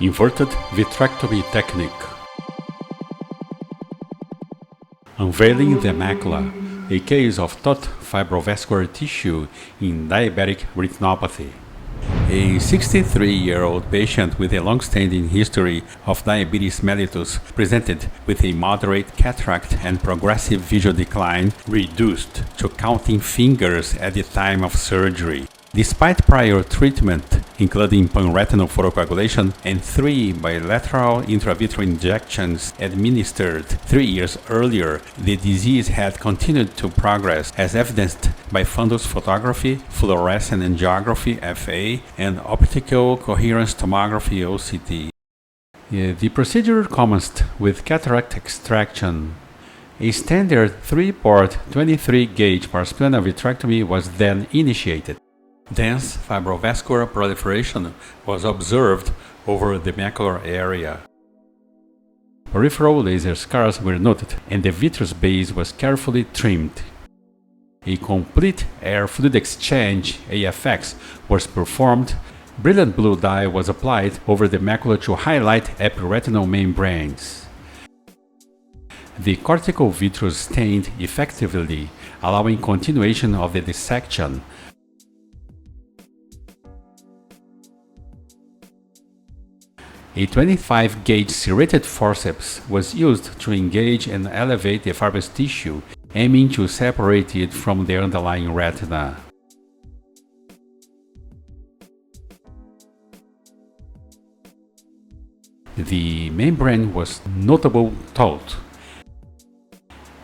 Inverted vitrectomy technique. Unveiling the macula, a case of taut fibrovascular tissue in diabetic retinopathy. A 63-year-old patient with a long-standing history of diabetes mellitus presented with a moderate cataract and progressive visual decline reduced to counting fingers at the time of surgery. Despite prior treatment, including panretinal photocoagulation and 3 bilateral intravitreal injections administered 3 years earlier, the disease had continued to progress as evidenced by fundus photography, fluorescent angiography (FA), and optical coherence tomography (OCT). The procedure commenced with cataract extraction. A standard 3-port 23-gauge parsplana vitrectomy was then initiated. Dense fibrovascular proliferation was observed over the macular area. Peripheral laser scars were noted, and the vitreous base was carefully trimmed. A complete air fluid exchange (AFX) was performed. Brilliant blue dye was applied over the macula to highlight epiretinal membranes. The cortical vitreous stained effectively, allowing continuation of the dissection. A 25-gauge serrated forceps was used to engage and elevate the fibrous tissue, aiming to separate it from the underlying retina. The membrane was notable taut.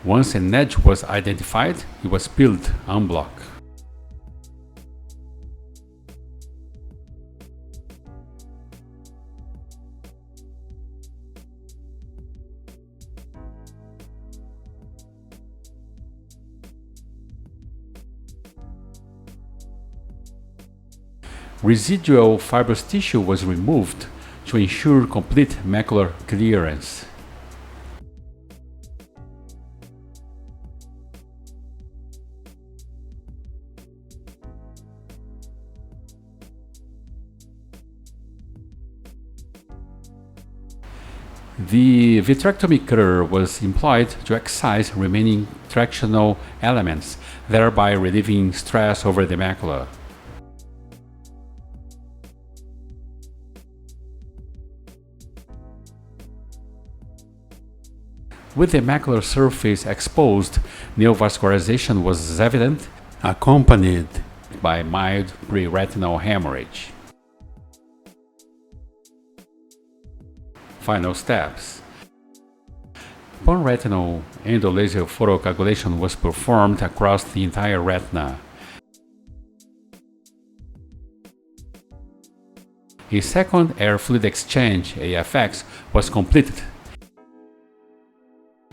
Once an edge was identified, it was peeled en bloc. Residual fibrous tissue was removed to ensure complete macular clearance. The vitrectomy cutter was employed to excise remaining tractional elements, thereby relieving stress over the macula. With the macular surface exposed, neovascularization was evident, accompanied by mild pre-retinal hemorrhage. Final steps. Panretinal endolaser photocoagulation was performed across the entire retina. A second air fluid exchange (AFX) was completed.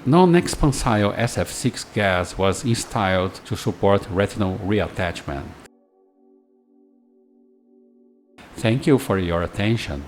Non-expansile SF6 gas was installed to support retinal reattachment. Thank you for your attention.